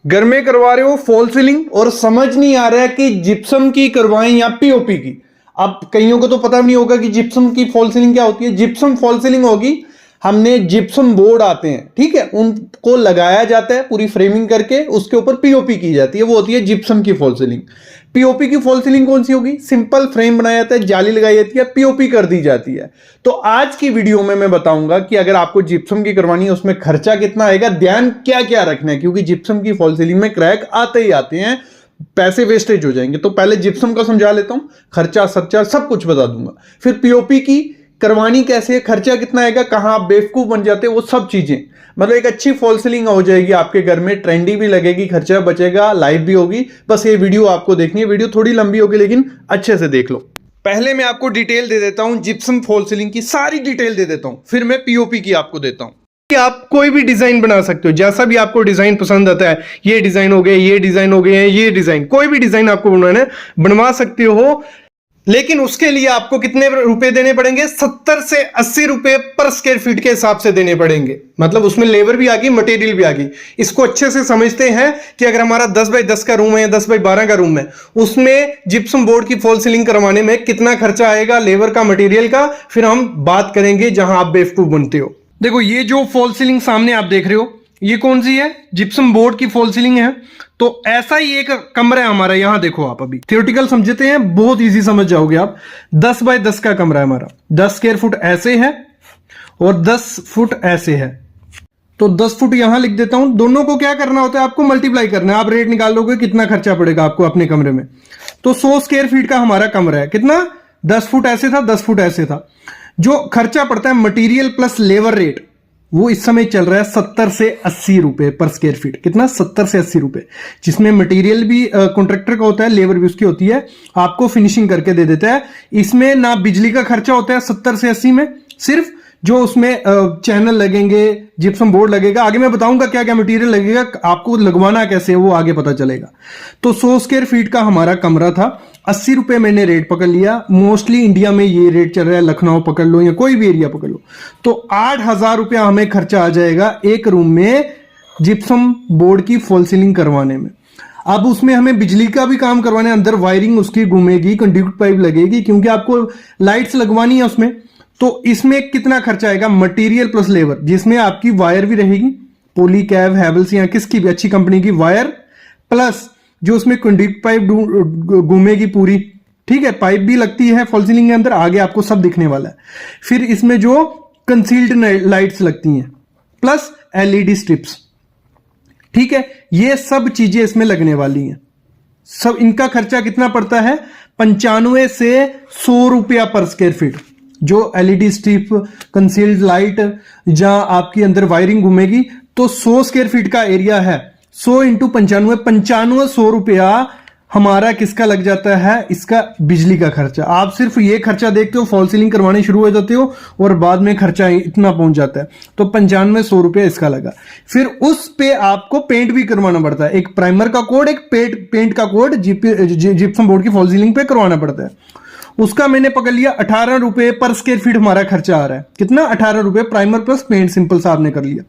घर में करवा रहे हो फॉल सीलिंग और समझ नहीं आ रहा है कि जिप्सम की करवाएं या पीओपी की। अब कईयों को तो पता भी नहीं होगा कि जिप्सम की फॉल सीलिंग क्या होती है। जिप्सम फॉल सीलिंग होगी, हमने जिप्सम बोर्ड आते हैं, ठीक है, उनको लगाया जाता है पूरी फ्रेमिंग करके, उसके ऊपर पीओपी की जाती है, वो होती है जिप्सम की फॉल सीलिंग। पीओपी की फॉल सीलिंग कौन सी होगी? सिंपल फ्रेम बनाया जाता है, जाली लगाई जाती है, पीओपी कर दी जाती है। तो आज की वीडियो में मैं बताऊंगा कि अगर आपको जिप्सम की करवानी है उसमें खर्चा कितना आएगा, ध्यान क्या क्या रखना है, क्योंकि जिप्सम की फॉल सीलिंग में क्रैक आते ही आते हैं, पैसे वेस्टेज हो जाएंगे। तो पहले जिप्सम का समझा लेता हूं, खर्चा सर्चा सब कुछ बता दूंगा। फिर पीओपी की करवानी कैसे है, खर्चा कितना आएगा, कहां आप बेवकूफ बन जाते हैं, वो सब चीजें, मतलब एक अच्छी फॉल सीलिंग हो जाएगी आपके घर में, ट्रेंडी भी लगेगी, खर्चा बचेगा, लाइव भी होगी। बस ये वीडियो आपको देखनी है, वीडियो थोड़ी लंबी होगी लेकिन अच्छे से देख लो। पहले मैं आपको डिटेल दे देता हूं जिप्सम फॉल सीलिंग की, सारी डिटेल दे देता हूं, फिर मैं पीओपी की आपको देता हूं। कि आप कोई भी डिजाइन बना सकते हो, जैसा भी आपको डिजाइन पसंद आता है, ये डिजाइन हो गए, ये डिजाइन हो गए, ये डिजाइन, कोई भी डिजाइन आपको बनवाना है बनवा सकते हो। लेकिन उसके लिए आपको कितने रुपए देने पड़ेंगे? 70 से 80 रुपए पर स्क्वायर फीट के हिसाब से देने पड़ेंगे। मतलब उसमें लेबर भी आ गई, मटेरियल भी आ गई। इसको अच्छे से समझते हैं कि अगर हमारा 10 बाई 10 का रूम है या 10 बाई 12 का रूम है, उसमें जिप्सम बोर्ड की फॉल सीलिंग करवाने में कितना खर्चा आएगा, लेबर का, मटेरियल का, फिर हम बात करेंगे जहां आप बेवकूफ बनते हो। देखो ये जो फॉल सीलिंग सामने आप देख रहे हो, ये कौन सी है? जिप्सम बोर्ड की फॉल सीलिंग है। तो ऐसा ही एक कमरा है हमारा, यहां देखो आप, अभी थियोरेटिकल समझते हैं, बहुत इजी समझ जाओगे आप। 10 बाय 10 का कमरा है हमारा, 10 स्क्वायर फुट ऐसे है और 10 फुट ऐसे है। तो 10 फुट यहां लिख देता हूं। दोनों को क्या करना होता है, आपको मल्टीप्लाई करना है। आप रेट निकाल लोगे कितना खर्चा पड़ेगा आपको अपने कमरे में। तो 100 स्क्वायर फीट का हमारा कमरा है, कितना? 10 फुट ऐसे था, 10 फुट ऐसे था। जो खर्चा पड़ता है मटीरियल प्लस लेबर रेट, वो इस समय चल रहा है 70 से 80 रुपए पर स्क्वायर फीट। कितना? 70 से 80 रुपए, जिसमें मटेरियल भी कॉन्ट्रैक्टर का होता है, लेबर भी उसकी होती है, आपको फिनिशिंग करके दे देता है। इसमें ना बिजली का खर्चा होता है 70 से 80 में, सिर्फ जो उसमें चैनल लगेंगे, जिप्सम बोर्ड लगेगा, आगे मैं बताऊंगा क्या क्या मटेरियल लगेगा, आपको लगवाना कैसे वो आगे पता चलेगा। तो 100 स्क्वायर फीट का हमारा कमरा था, 80 रुपए मैंने रेट पकड़ लिया। मोस्टली इंडिया में ये रेट चल रहा है, लखनऊ पकड़ लो या कोई भी एरिया पकड़ लो। तो 8,000 रुपया हमें खर्चा आ जाएगा एक रूम में जिप्सम बोर्ड की फॉल सीलिंग करवाने में। अब उसमें हमें बिजली का भी काम करवाना है, अंदर वायरिंग उसकी घूमेगी, कंडक्ट पाइप लगेगी, क्योंकि आपको लाइट्स लगवानी है उसमें। तो इसमें कितना खर्चा आएगा? मटेरियल प्लस लेबर, जिसमें आपकी वायर भी रहेगी, पॉलीकैब, हैवेल्स या किसकी भी अच्छी कंपनी की वायर, प्लस जो उसमें कंडक्ट पाइप घूमेगी पूरी, ठीक है, पाइप भी लगती है फॉल सीलिंग के अंदर, आगे आपको सब दिखने वाला है। फिर इसमें जो कंसील्ड लाइट्स लगती हैं प्लस एलईडी स्ट्रिप्स, ठीक है, ये सब चीजें इसमें लगने वाली हैं। सब इनका खर्चा कितना पड़ता है? 95 से 100 रुपया पर स्क्वायर फीट। जो एलईडी स्ट्रिप, कंसील्ड लाइट, जहां आपकी अंदर वायरिंग घूमेगी, तो 100 स्क्वायर फीट का एरिया है, 100 इंटू 95, 100 रुपया हमारा किसका लग जाता है? इसका बिजली का खर्चा। आप सिर्फ ये खर्चा देखते हो, फॉल सीलिंग करवाने शुरू हो जाते हो और बाद में खर्चा इतना पहुंच जाता है। तो 95-100 रुपया इसका लगा। फिर उस पे आपको पेंट भी करवाना पड़ता है, एक प्राइमर का कोड, एक पेंट का कोड जिप्सम बोर्ड की फॉल सीलिंग पे करवाना पड़ता है। उसका मैंने पकड़ लिया 18 रुपए पर स्क्वायर फीट हमारा खर्चा आ रहा है। कितना? 18 रुपए, प्राइमर प्लस पेंट, सिंपल सा आपने कर लिया।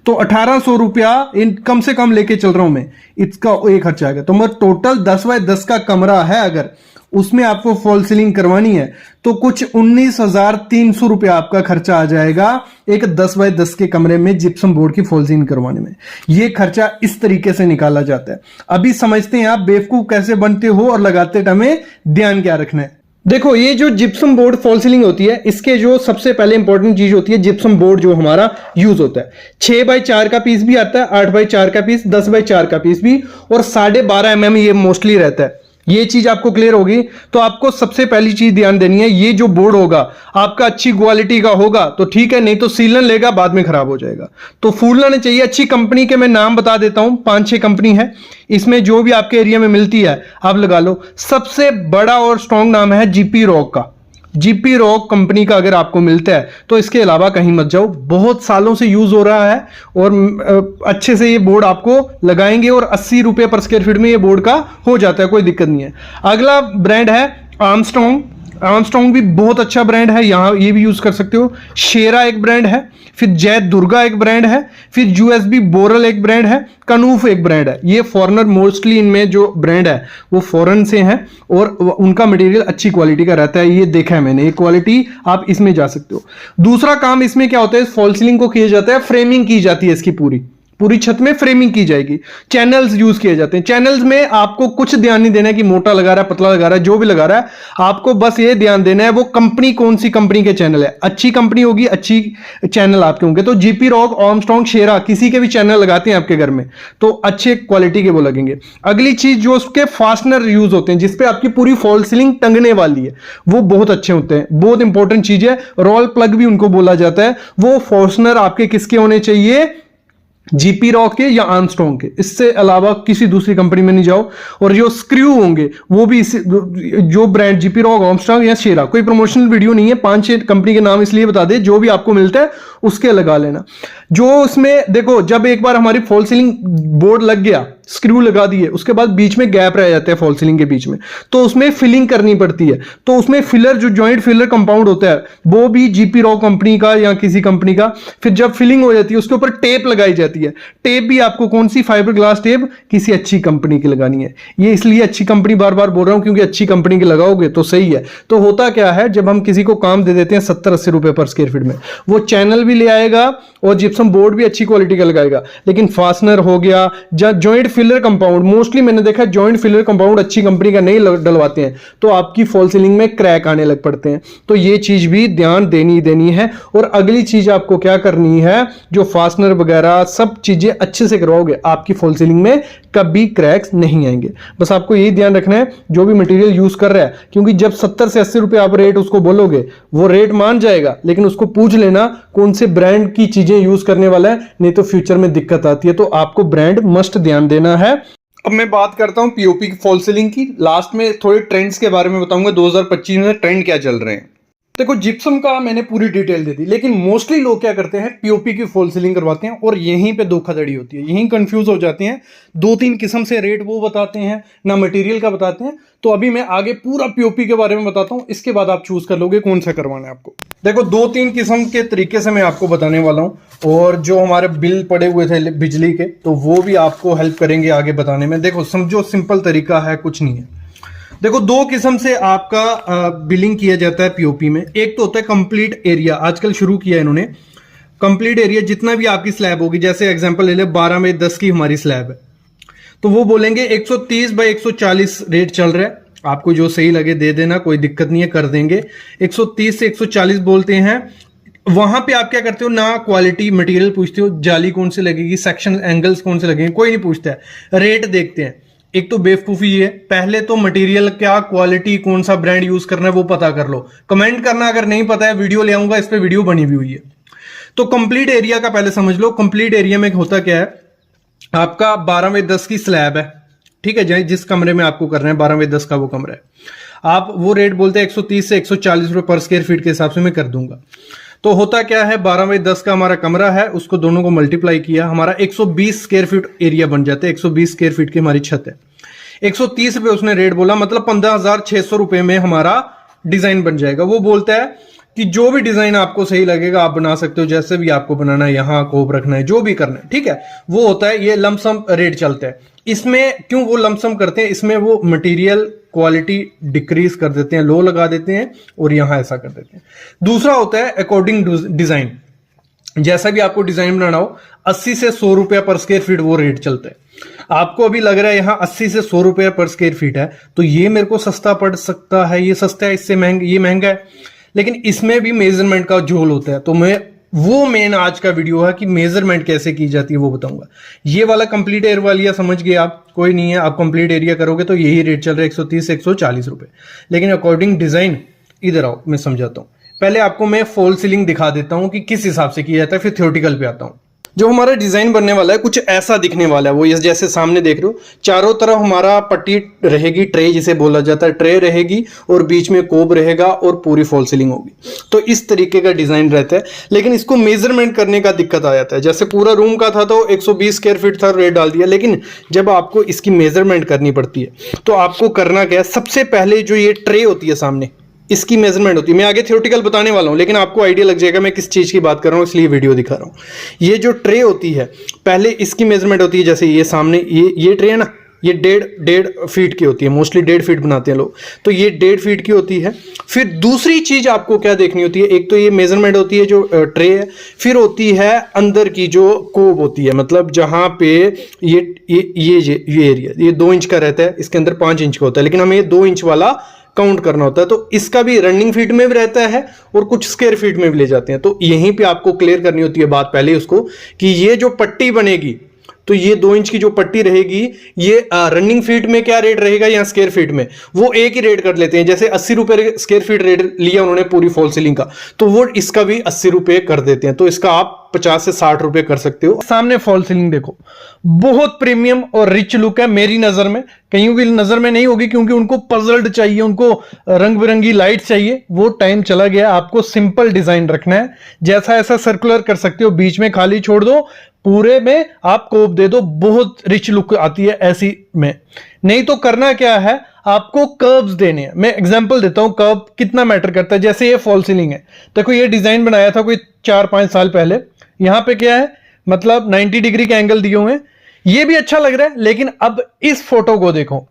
तो 1800 रुपया इन कम से कम लेके चल रहा हूं मैं, इसका एक खर्चा आ गया। तो मतलब टोटल 10 बाय 10 का कमरा है, अगर उसमें आपको फॉल सीलिंग करवानी है तो कुछ 19,300 रुपया आपका खर्चा आ जाएगा एक 10 बाय 10 के कमरे में जिप्सम बोर्ड की फॉल सीलिंग करवाने में। यह खर्चा इस तरीके से निकाला जाता है। अभी समझते हैं आप बेवकूफ कैसे बनते हो और लगाते टाइम ध्यान क्या रखना है। देखो ये जो जिप्सम बोर्ड फॉल सीलिंग होती है, इसके जो सबसे पहले इंपॉर्टेंट चीज होती है, जिप्सम बोर्ड जो हमारा यूज होता है, 6 बाय 4 का पीस भी आता है, 8 बाय 4 का पीस, 10 बाय 4 का पीस भी, और 12.5 mm ये मोस्टली रहता है। ये चीज आपको क्लियर होगी। तो आपको सबसे पहली चीज ध्यान देनी है, ये जो बोर्ड होगा आपका अच्छी क्वालिटी का होगा तो ठीक है, नहीं तो सीलन लेगा, बाद में खराब हो जाएगा। तो फूलना चाहिए। अच्छी कंपनी के मैं नाम बता देता हूं, 5-6 कंपनी है, इसमें जो भी आपके एरिया में मिलती है आप लगा लो। सबसे बड़ा और स्ट्रॉन्ग नाम है जीपी रॉक का। जीपी रॉक कंपनी का अगर आपको मिलता है तो इसके अलावा कहीं मत जाओ, बहुत सालों से यूज हो रहा है और अच्छे से ये बोर्ड आपको लगाएंगे और 80 रुपए पर स्क्वायर फीट में ये बोर्ड का हो जाता है, कोई दिक्कत नहीं है। अगला ब्रांड है आर्मस्ट्रॉन्ग। आर्मस्ट्रॉन्ग भी बहुत अच्छा ब्रांड है, यहाँ ये भी यूज कर सकते हो। शेरा एक ब्रांड है, फिर जय दुर्गा एक ब्रांड है, फिर यूएसबी बोरल एक ब्रांड है, कनूफ एक ब्रांड है। ये फॉरेनर, मोस्टली इनमें जो ब्रांड है वो फॉरेन से हैं और उनका मटेरियल अच्छी क्वालिटी का रहता है, ये देखा है मैंने, ये क्वालिटी आप इसमें जा सकते हो। दूसरा काम इसमें क्या होता है, फॉल सीलिंग को किया जाता है, फ्रेमिंग की जाती है, इसकी पूरी छत में फ्रेमिंग की जाएगी। चैनल्स यूज किए जाते हैं। चैनल्स में आपको कुछ ध्यान नहीं देना है कि मोटा लगा रहा है, पतला लगा रहा है, जो भी लगा रहा है, आपको बस ये ध्यान देना है वो कंपनी कौन सी कंपनी के चैनल है। अच्छी कंपनी होगी, अच्छी चैनल आपके होंगे। तो जीपी रॉक, आर्मस्ट्रॉन्ग, शेरा, किसी के भी चैनल लगाते हैं आपके घर में तो अच्छे क्वालिटी के वो लगेंगे। अगली चीज, जो उसके फास्टनर यूज होते हैं जिसपे आपकी पूरी फॉल सीलिंग टंगने वाली है, वो बहुत अच्छे होते हैं। बहुत इंपॉर्टेंट चीज है, रोल प्लग भी उनको बोला जाता है। वो फास्टनर आपके किसके होने चाहिए, जीपी रॉक के या आर्मस्ट्रॉन्ग के, इससे अलावा किसी दूसरी कंपनी में नहीं जाओ। और जो स्क्रू होंगे वो भी जो ब्रांड जीपी रॉक, आर्मस्ट्रॉन्ग या शेरा, कोई प्रमोशनल वीडियो नहीं है, 5-6 कंपनी के नाम इसलिए बता दे, जो भी आपको मिलता है उसके लगा लेना। जो उसमें देखो, जब एक बार हमारी फॉल सीलिंग बोर्ड लग गया, स्क्रू लगा दिए, उसके बाद बीच में गैप रह जाता है फॉल सीलिंग के बीच में, तो उसमें फिलिंग करनी पड़ती है। तो उसमें फिलर, जो जॉइंट फिलर कंपाउंड होता है, वो भी जीपी रॉक कंपनी का या किसी कंपनी का। फिर जब फिलिंग हो जाती है उसके ऊपर टेप लगाई जाती है। टेप भी आपको कौन सी, फाइबर ग्लास टेप, किसी अच्छी कंपनी की लगानी है। ये इसलिए अच्छी कंपनी बार बार बोल रहा हूं क्योंकि अच्छी कंपनी की लगाओगे तो सही है। तो होता क्या है, जब हम किसी को काम दे देते हैं 70-80 रुपए पर स्क्वायर फीट में, वो चैनल भी ले आएगा और जिप्सम बोर्ड भी अच्छी क्वालिटी का लगाएगा, लेकिन फास्टनर हो गया, जॉइंट फिलर कंपाउंड, मोस्टली मैंने देखा जॉइंट फिलर कंपाउंड अच्छी कंपनी का नहीं डलवाते हैं, तो आपकी फॉल सीलिंग में क्रैक आने लग पड़ते हैं। तो ये चीज भी ध्यान देनी है। और अगली चीज आपको क्या करनी है, जो फास्टनर वगैरह सब चीजें अच्छे से करवाओगे, आपकी फॉल सीलिंग में कभी क्रैक्स नहीं आएंगे। बस आपको यही ध्यान रखना है जो भी मटेरियल यूज कर रहा है, क्योंकि जब 70 से 80 रुपए आप रेट उसको बोलोगे, वो रेट मान जाएगा, लेकिन उसको पूछ लेना कौन से ब्रांड की चीजें यूज करने वाला है, नहीं तो फ्यूचर में दिक्कत आती है। तो आपको ब्रांड मस्ट ध्यान देना है। अब मैं बात करता हूं पीओपी की फॉल सीलिंग की। लास्ट में थोड़े ट्रेंड्स के बारे में बताऊंगा, 2025 में ट्रेंड क्या चल रहे हैं। देखो, जिप्सम का मैंने पूरी डिटेल दे दी, लेकिन मोस्टली लोग क्या करते हैं, पीओपी की फॉल सीलिंग करवाते हैं और यहीं पे धोखाधड़ी होती है, यहीं कंफ्यूज हो जाते हैं। 2-3 किस्म से रेट वो बताते हैं, ना मटेरियल का बताते हैं। तो अभी मैं आगे पूरा पीओपी के बारे में बताता हूं, इसके बाद आप चूज कर लोगे कौन सा करवाना है आपको। देखो, 2-3 किस्म के तरीके से मैं आपको बताने वाला हूं, और जो हमारे बिल पड़े हुए थे बिजली के, तो वो भी आपको हेल्प करेंगे आगे बताने में। देखो, समझो, सिंपल तरीका है, कुछ नहीं है। देखो, 2 किस्म से आपका बिलिंग किया जाता है पीओपी में। एक तो होता है कंप्लीट एरिया, आजकल शुरू किया है इन्होंने। कंप्लीट एरिया जितना भी आपकी स्लैब होगी, जैसे एग्जांपल ले ले 12/10 की हमारी स्लैब है, तो वो बोलेंगे 130/140 रेट चल रहा है, आपको जो सही लगे दे देना, कोई दिक्कत नहीं है, कर देंगे। 130 से 140 बोलते हैं। वहां पे आप क्या करते हो, ना क्वालिटी मटेरियल पूछते हो, जाली कौन सी लगेगी, सेक्शन एंगल्स कौन से लगेंगे, कोई नहीं पूछता है, रेट देखते हैं। एक तो बेवकूफी है, पहले तो मटेरियल क्या क्वालिटी, कौन सा ब्रांड यूज करना है वो पता कर लो। कमेंट करना अगर नहीं पता है, वीडियो ले आऊंगा, इस पे वीडियो बनी हुई है। तो कंप्लीट एरिया का पहले समझ लो। कंप्लीट एरिया में होता क्या है, आपका 12/10 की स्लैब है, ठीक है, जिस कमरे में आपको करना है 12/10 का वो कमरा है, आप वो रेट बोलते हैं 130 से 140 रुपए पर स्क्वायर फीट के हिसाब से मैं कर दूंगा। तो होता क्या है, 12/10 का हमारा कमरा है, उसको दोनों को मल्टीप्लाई किया, हमारा 120 स्क्वायर फीट एरिया बन जाता है। 120 स्क्वायर फीट की हमारी छत है, 130 रुपए उसने रेट बोला, मतलब 15,600 रुपए में हमारा डिजाइन बन जाएगा। वो बोलता है कि जो भी डिजाइन आपको सही लगेगा आप बना सकते हो, जैसे भी आपको बनाना है, यहां कोप रखना है, जो भी करना है, ठीक है, वो होता है। ये लमसम रेट चलता है। इसमें क्यों वो लमसम करते हैं, इसमें वो मटेरियल क्वालिटी डिक्रीज कर देते हैं, लो लगा देते हैं, और यहां ऐसा कर देते हैं। दूसरा होता है अकॉर्डिंग डिजाइन, जैसा भी आपको डिजाइन बनाना हो, 80 से 100 रुपया पर स्क्वायर फीट वो रेट चलता है। आपको अभी लग रहा है यहां 80 से 100 रुपया पर स्क्वायर फीट है, तो ये मेरे को सस्ता पड़ सकता है, ये सस्ता है, इससे महंगा, ये महंगा है, लेकिन इसमें भी मेजरमेंट का झोल होता है। तो मेन आज का वीडियो है कि मेजरमेंट कैसे की जाती है वो बताऊंगा। ये वाला कंप्लीट एरिया वाली समझ गए आप, कोई नहीं है, आप कंप्लीट एरिया करोगे तो यही रेट चल रहा है 130 से 140 रुपए। लेकिन अकॉर्डिंग डिजाइन, इधर आओ मैं समझाता हूं। पहले आपको मैं फॉल सीलिंग दिखा देता हूं कि किस हिसाब से किया जाता है, फिर थ्योरेटिकल पे आता हूं। जो हमारा डिजाइन बनने वाला है कुछ ऐसा दिखने वाला है, वो ये जैसे सामने देख रहे हो, चारों तरफ हमारा पट्टी रहेगी, ट्रे जिसे बोला जाता है, ट्रे रहेगी और बीच में कोब रहेगा और पूरी फॉल सीलिंग होगी। तो इस तरीके का डिजाइन रहता है, लेकिन इसको मेजरमेंट करने का दिक्कत आ जाता है। जैसे पूरा रूम का था तो 120 स्क्वायर फीट था, रेट डाल दिया, लेकिन जब आपको इसकी मेजरमेंट करनी पड़ती है तो आपको करना क्या है, सबसे पहले जो ये ट्रे होती है सामने, इसकी मेजरमेंट होती है। मैं आगे थ्योरेटिकल बताने वाला हूं, लेकिन आपको आइडिया लग जाएगा मैं किस चीज़ की बात कर रहा हूं, इसलिए वीडियो दिखा रहा हूं। ये जो ट्रे होती है, पहले इसकी मेजरमेंट होती है, जैसे ये सामने ये ट्रे है ना, ये डेढ़ फीट की होती है, मोस्टली 1.5 फीट बनाते हैं लोग, तो ये 1.5 फीट की होती है। फिर दूसरी चीज आपको क्या देखनी होती है, एक तो ये मेजरमेंट होती है जो ट्रे है, फिर होती है अंदर की जो कोब होती है, मतलब जहां पे ये एरिया ये 2 इंच का रहता है, इसके अंदर 5 इंच का होता है, लेकिन हमें ये 2 इंच वाला काउंट करना होता है। तो इसका भी रनिंग फीट में भी रहता है और कुछ स्क्वायर फीट में भी ले जाते हैं। तो यहीं पे आपको क्लियर करनी होती है बात पहले उसको, कि ये जो पट्टी बनेगी, तो ये 2 इंच की जो पट्टी रहेगी, ये रनिंग फीट में क्या रेट रहेगा या स्क्वायर फीट में, वो एक ही रेट कर लेते हैं। जैसे 80 रुपए स्क्वायर फीट रेट लिया उन्होंने पूरी फॉल सीलिंग का, तो वो इसका भी 80 रुपए कर देते हैं। तो इसका आप 50 से 60 रुपए कर सकते हो। सामने फॉल सीलिंग देखो, बहुत प्रीमियम और रिच लुक है मेरी नजर में, कहीं भी नजर में नहीं होगी, क्योंकि उनको पजल्ड चाहिए, उनको रंग बिरंगी लाइट चाहिए, वो टाइम चला गया। आपको सिंपल डिजाइन रखना है, जैसा ऐसा सर्कुलर कर सकते हो, बीच में खाली छोड़ दो, पूरे में आप कोप दे दो, बहुत रिच लुक आती है ऐसी में। नहीं तो करना क्या है, आपको कर्व्स देने हैं। मैं एग्जांपल देता हूं कर्व कितना मैटर करता है। जैसे ये फॉल सीलिंग है, देखो ये डिजाइन बनाया था कोई 4-5 साल पहले, यहां पे क्या है, मतलब 90 डिग्री के एंगल दिए हुए हैं, ये भी अच्छा लग रहा है। लेकिन अब इस फोटो को देखो,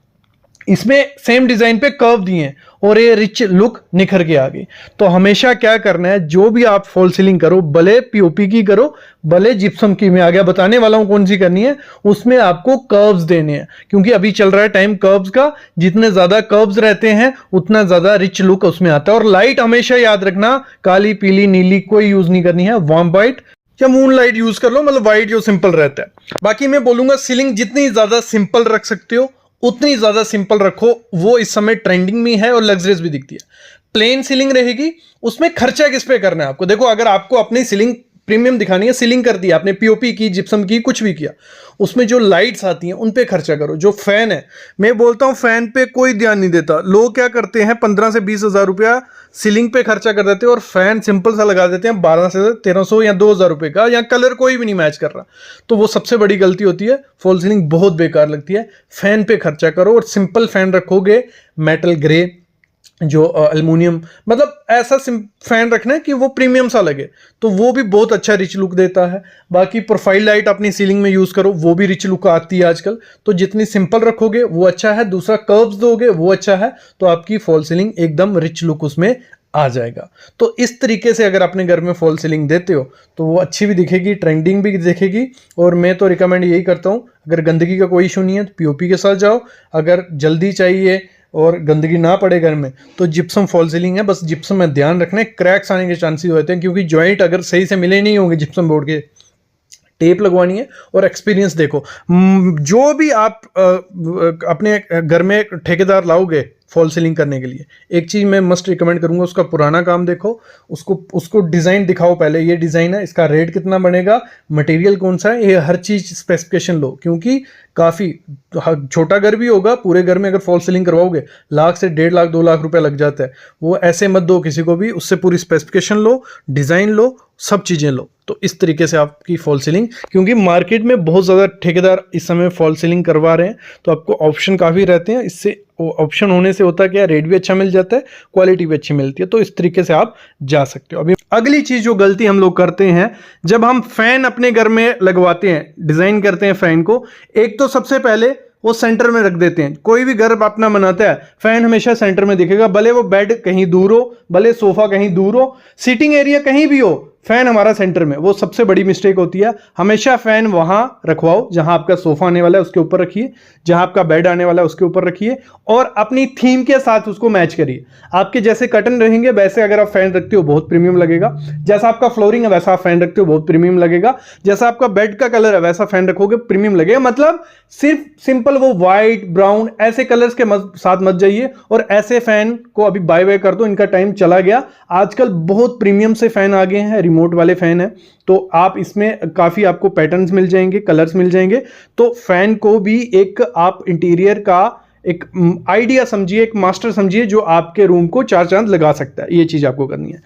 इसमें सेम डिजाइन पे कर्व दिए हैं और ये रिच लुक निखर के आ गई। तो हमेशा क्या करना है, जो भी आप फॉल सीलिंग करो, भले पीओपी की करो, भले जिप्सम की, मैं आगे बताने वाला हूं कौन सी करनी है, उसमें आपको कर्व्स देने हैं, क्योंकि अभी चल रहा है टाइम कर्व्स का। जितने ज्यादा कर्व्स रहते हैं उतना ज्यादा रिच लुक उसमें आता है। और लाइट हमेशा याद रखना, काली पीली नीली कोई यूज नहीं करनी है, वार्म वाइट या मून लाइट यूज कर लो, मतलब वाइट जो सिंपल रहता है। बाकी मैं बोलूंगा सीलिंग जितनी ज्यादा सिंपल रख सकते हो उतनी ज्यादा सिंपल रखो, वो इस समय ट्रेंडिंग में है और लग्जरियस भी दिखती है। प्लेन सीलिंग रहेगी, उसमें खर्चा किस पे करना है आपको। देखो, अगर आपको अपनी सीलिंग प्रीमियम दिखानी है, सीलिंग कर दी आपने, पीओपी की, जिप्सम की, कुछ भी किया, उसमें जो लाइट्स आती हैं उन पे खर्चा करो। जो फैन है, मैं बोलता हूं फैन पे कोई ध्यान नहीं देता। लोग क्या करते हैं, 15 से 20 हजार रुपया सीलिंग पे खर्चा कर देते हैं और फैन सिंपल सा लगा देते हैं 12 से 1300 या 2000 रुपए का, या कलर कोई भी नहीं मैच कर रहा। तो वो सबसे बड़ी गलती होती है, फॉल सीलिंग बहुत बेकार लगती है। फैन पे खर्चा करो और सिंपल फैन रखोगे, मेटल ग्रे, जो एल्युमिनियम, मतलब ऐसा फैन रखना है कि वो प्रीमियम सा लगे, तो वो भी बहुत अच्छा रिच लुक देता है। बाकी प्रोफाइल लाइट अपनी सीलिंग में यूज करो, वो भी रिच लुक आती है आजकल। तो जितनी सिंपल रखोगे वो अच्छा है, दूसरा कर्व्स दोगे वो अच्छा है, तो आपकी फॉल सीलिंग एकदम रिच लुक उसमें आ जाएगा। तो इस तरीके से अगर अपने घर में फॉल सीलिंग देते हो तो वो अच्छी भी दिखेगी, ट्रेंडिंग भी दिखेगी। और मैं तो रिकमेंड यही करता हूँ, अगर गंदगी का कोई इशू नहीं है तो पीओपी के साथ जाओ, अगर जल्दी चाहिए और गंदगी ना पड़े घर में तो जिप्सम फॉल सीलिंग है। बस जिप्सम में ध्यान रखना है, क्रैक्स आने के चांसेस होते हैं, क्योंकि जॉइंट अगर सही से मिले नहीं होंगे जिप्सम बोर्ड के, टेप लगवानी है। और एक्सपीरियंस देखो, जो भी आप अपने घर में ठेकेदार लाओगे फॉल सीलिंग करने के लिए, एक चीज मैं मस्ट रिकमेंड करूंगा, उसका पुराना काम देखो, उसको डिजाइन दिखाओ पहले, ये डिजाइन है, इसका रेट कितना बनेगा, मटेरियल कौन सा है, ये हर चीज स्पेसिफिकेशन लो। क्योंकि काफी छोटा घर भी होगा, पूरे घर में अगर फॉल सीलिंग करवाओगे 1 लाख से 1.5 लाख 2 लाख रुपए लग जाता है। वो ऐसे मत दो किसी को भी, उससे पूरी स्पेसिफिकेशन लो, डिजाइन लो, सब चीजें लो। तो इस तरीके से आपकी फॉल सीलिंग, क्योंकि मार्केट में बहुत ज़्यादा ठेकेदार इस समय फॉल सीलिंग करवा रहे हैं, तो आपको ऑप्शन काफ़ी रहते हैं। इससे ऑप्शन होने से होता है क्या, रेट भी अच्छा मिल जाता है, क्वालिटी भी अच्छी मिलती है। तो इस तरीके से आप जा सकते हो। अभी अगली चीज़ जो गलती हम लोग करते हैं, जब हम फैन अपने घर में लगवाते हैं, डिज़ाइन करते हैं फैन को, एक तो सबसे पहले वो सेंटर में रख देते हैं। कोई भी घर अपना बनाता है, फैन हमेशा सेंटर में दिखेगा, भले वो बेड कहीं दूर हो, भले सोफा कहीं दूर हो, सीटिंग एरिया कहीं भी हो, फैन हमारा सेंटर में। वो सबसे बड़ी मिस्टेक होती है। हमेशा फैन वहां रखवाओ जहां आपका सोफा आने वाला है उसके ऊपर रखिए, जहां आपका बेड आने वाला है उसके ऊपर रखिए, और अपनी थीम के साथ उसको मैच करिए। आपके जैसे कर्टन रहेंगे वैसे अगर आप फैन रखते हो बहुत प्रीमियम लगेगा, जैसा आपका फ्लोरिंग है वैसा आप फैन रखते हो बहुत प्रीमियम लगेगा, जैसा आपका बेड का कलर है वैसा फैन रखोगे प्रीमियम लगेगा। मतलब सिर्फ सिंपल वो व्हाइट ब्राउन ऐसे कलर्स के साथ मत जाइए, और ऐसे फैन को अभी बाय बाय कर दो, इनका टाइम चला गया। आजकल बहुत प्रीमियम से फैन आ गए हैं, रिमोट वाले फैन है, तो आप इसमें काफी आपको पैटर्न्स मिल जाएंगे, कलर्स मिल जाएंगे। तो फैन को भी एक आप इंटीरियर का एक आइडिया समझिए, एक मास्टर समझिए, जो आपके रूम को 4 चांद लगा सकता है। ये चीज आपको करनी है।